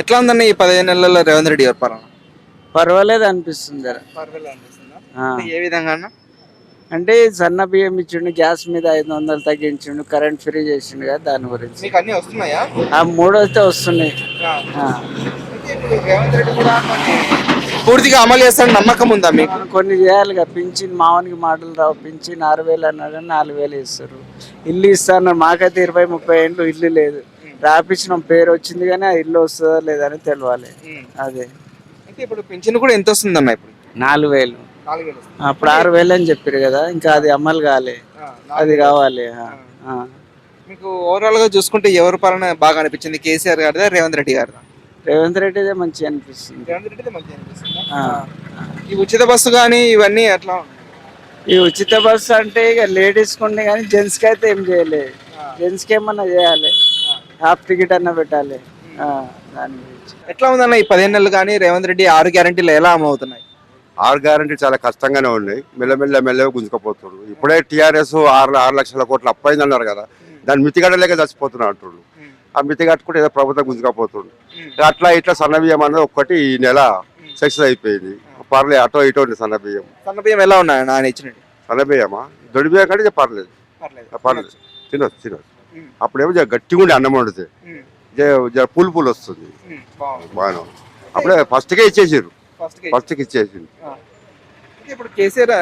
ఎట్లా ఉందన్న ఈ 15 నెలల్లో రేవంత్ రెడ్డి గారి పాలన? పర్వాలేదు అనిపిస్తుంది జర. పర్వాలేదు అనిపిస్తుందా? ఆ. అంటే ఏ విధంగా అన్న? అంటే సన్న బియ్యం ఇచ్చిండు, గ్యాస్ మీద 500 తగ్గించిండు, కరెంట్ ఫ్రీ చేసిండు కదా, దాని గురించి. మీకు అన్ని వస్తున్నాయా? ఆ మూడు వస్తే వస్తున్నాయి. ఆ. ఆ. అయితే ఇప్పుడు రేవంత్ రెడ్డి కూడా కొన్ని పూర్తిగా అమలు చేస్తాడని నమ్మకం ఉందా మీకు? కొన్ని చేయాలి కదా, పింఛన్ మామూలుగా మాటలు రావు. పింఛన్ 6,000 అన్నాడు, 4,000 ఇస్తారు. ఇల్లు ఇస్తాను, మాకైతే 20-30 ఏళ్ళు ఇల్లు లేదు. రాపించిన పేరు వచ్చింది కానీ ఆ ఇల్లు వస్తుందా లేదని తెలియాలి. అదే అయితే ఇప్పుడు పింఛన్ కూడా ఎంత వస్తుందన్న ఇప్పుడు? 4,000. 4,000 వస్తుంది. అప్పుడు 6,000 అని చెప్పారు కదా, ఇంకా అది అమలు కాలే. అది కావాలి. మీకు ఓవరాల్ గా చూసుకుంటే ఎవరి పాలన బాగా అనిపించింది? కేసీఆర్ గారిదా రేవంత్ రెడ్డి గారిదా? రేవంత్ రెడ్డిదే మంచిగా అనిపిస్తుంది. రేవంత్ రెడ్డిదే మంచిగా అనిపిస్తుందా? ఈ ఉచిత బస్సు కానీ ఇవన్నీ ఎట్లా ఉన్నాయి? ఈ ఉచిత బస్సు అంటే ఇక లేడీస్ కొండే కానీ జెంట్స్ కి అయితే ఏం చేయలేదు. జెంట్స్ కి ఏమన్నా చేయాలి, హాఫ్ టికెట్ అన్న పెట్టాలి. దాని గురించి ఎట్లా ఉందన్న ఈ 15 నెలలు కానీ రేవంత్ రెడ్డి 6 గ్యారెంటీలు ఎలా అమలు అవుతున్నాయి? 6 గ్యారెంటీ చాలా కష్టంగానే ఉన్నాయి. మెల్లమెల్లగా గుంజుకపోతున్నారు. ఇప్పుడే టీఆర్ఎస్ 6 లక్షల కోట్లు అప్పైంది అన్నారు కదా, దాన్ని మితిగడలేక చచ్చిపోతున్నారు అంటున్నారు. ఆ మితి కట్టుకుంటే ఏదో ప్రభుత్వం గుంజుకపోతుంది. అట్లా ఇట్లా సన్నబియ్యం అనేది ఒక్కటి ఈ నెల సక్సెస్ అయిపోయింది. పర్లేదు, అటో ఇటో ఉంది సన్నబియ్యం. సన్నబియ్యం ఎలా ఉన్నాయి ఆయన ఇచ్చినట్టు? సన్నబియ్యమా దొడి బియ్యం కంటే పర్లేదు, పర్లేదు, తినొచ్చు. అప్పుడేమో గట్టిగా ఉండే అన్నం వండితే పులు వస్తుంది, బాగా. అప్పుడే ఫస్ట్కే ఇచ్చేసారు, ఫస్ట్కి ఇచ్చేసింది. ఇప్పుడు కేసీఆర్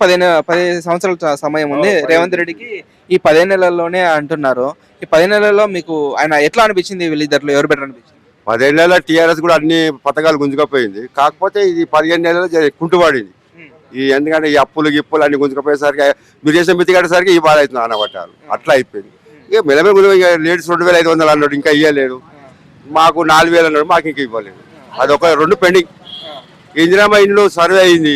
10 సంవత్సరాల సమయం ఉంది. రేవంత్ రెడ్డికి ఈ 15 నెలల్లోనే అంటున్నారు. ఈ 10 నెలల్లో మీకు ఆయన ఎట్లా అనిపించింది? వీళ్ళిద్దరిలో ఎవరు బెటర్ అనిపించింది? 15 నెలల టీఆర్ఎస్ కూడా అన్ని పథకాలు గుంజుకపోయింది. కాకపోతే ఇది 15 నెలలు కుంటుపడింది. ఎందుకంటే ఈ అప్పులు గిప్పులు అన్ని గుంజుకపోయేసరికి మీరు చేసిన మితి కట్టేసరికి ఈ బాధ అవుతుంది అనబట్టారు. అట్లా అయిపోయింది. ఇక మెల్లమెల్ల లేడీస్ 2,500 అన్నాడు, ఇంకా ఇవ్వలేదు. మాకు 4,000 అన్నాడు, మాకు ఇంకా ఇవ్వలేదు. అదొక 2 పెండింగ్. ఇందిరామ్మ ఇండ్లు సర్వే అయింది,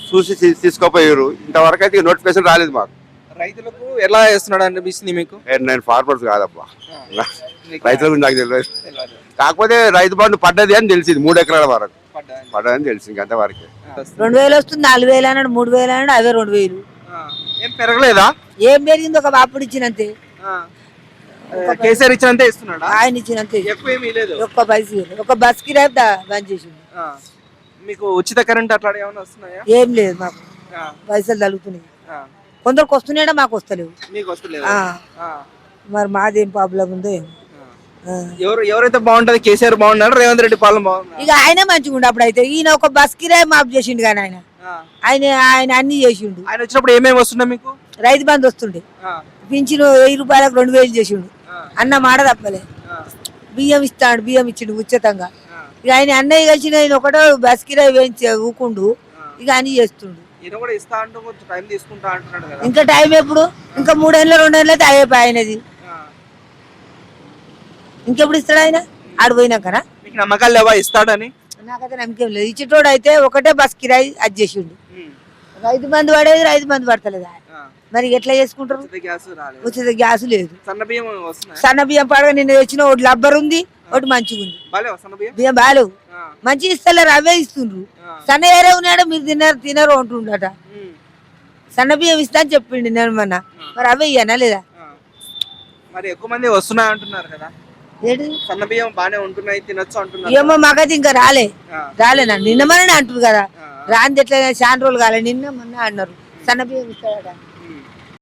చూసి తీసుకోపోయారు. ఇంతవరకు అయితే నోటిఫికేషన్ రాలేదు మాకు. రైతులకు ఎలా వేస్తున్నాడు అనిపిస్తుంది మీకు? నేను ఫార్మర్స్ కాదబ్బా, రైతుల గురించి నాకు తెలియదు. కాకపోతే రైతు బంధు పడ్డది అని తెలిసింది, 3 ఎకరాల వరకు పడ్డదని తెలిసింది. అంతవరకే 2,000 వస్తుంది, 4,000 అన్నాడు, 3,000 అన్నాడు, అవే 2,000. ఏం పెరగలేదా? ఏం పెరిగింది? ఒక అప్పుడు ఇచ్చినంతే, కేసీఆర్ ఇచ్చినంతే ఇస్తున్నాడు. ఆయన ఇచ్చినంతే, ఎక్కువ ఏమీ లేదు. ఒక్క పైసలు. ఒక బస్ కి రేపు బంద్ చేసిండు. మీకు ఉచిత కరెంట్ అట్లా ఏమైనా వస్తున్నాయా? ఏం లేదు, మాకు పైసలు తగ్గుతున్నాయి. కొందరికి వస్తున్నాయా, మాకు వస్తలేవు. మీకు వస్తలేదు. మరి మాదేం ప్రాబ్లం ఉందో ఏమో. ఎవరైతే బాగుంటది? కేసీఆర్ బాగున్నాడు, రేవంత్ రెడ్డి పాలన బాగుంది? ఇక ఆయనే మంచిగా ఉండు. అప్పుడు అయితే ఈయన ఒక బస్ కిరాయి మాఫ్ చేసిండు, కానీ ఆయన ఆయన ఆయన అన్ని చేసిండు. ఆయన వచ్చినప్పుడు ఏమేమి వస్తున్నాయి మీకు? రైతు బంధు వస్తుండే, పింఛను 1,000 రూపాయలకు 2,000 చేసిండు. అన్న మాట తప్పలే. బియ్యం ఇస్తాడు, బియ్యం ఇచ్చిండు ఉచితంగా. ఇక ఆయన అన్నయ్య కలిసి ఆయన ఒకటో బస్ కిరాయి వేయించి ఊకుండు, ఇక అన్ని చేస్తుండు. ఇంకా టైం ఎప్పుడు? ఇంకా 3 ఏళ్ళు 2 ఏళ్ళు అయితే అయిపోయి ఆయనది. ఇంకెప్పుడు ఇస్తాడు ఆయన? ఆడిపోయినాకనా? మీకు నమ్మకాలు లేవా ఇస్తాడని? నాకైతే నమ్మకం లేదు. ఇచ్చేటోడు అయితే ఒకటే బస్ కిరాయి అది చేసిండు. రైతు బంధు పడేది, రైతు బంధు పడతలేదు. మరి ఎట్లా చేసుకుంటారు? ఉచిత గ్యాస్ లేదు. సన్న బియ్యం పడగా నిన్న తెచ్చిన ఒకటి లబ్బర్ ఉంది, ఒకటి మంచిగా ఉంది. బియ్యం బాలేవు, మంచిగా ఇస్తలేరు, అవే ఇస్తుండ్రు. సన్న ఏరే ఉన్నాడు, మీరు తినరు అంటుండట. సన్న బియ్యం ఇస్తా అని చెప్పిండు నేను మొన్న, మరి అవే ఇయ్యనా లేదా? మరి ఎక్కువ మంది వస్తున్నాయి అంటున్నారు కదా, సన్న బియ్యం బానే ఉంటున్నాయి, తినొచ్చు అంటున్నారు. ఏమో మాకైతే ఇంకా రాలేనండి. నిన్న మొన్న అంటారు కదా, రాంది ఎట్లా చాలా రోజులు కాలే, నిన్న మొన్న అన్నారు సన్న బియ్యం ఇస్తాడట.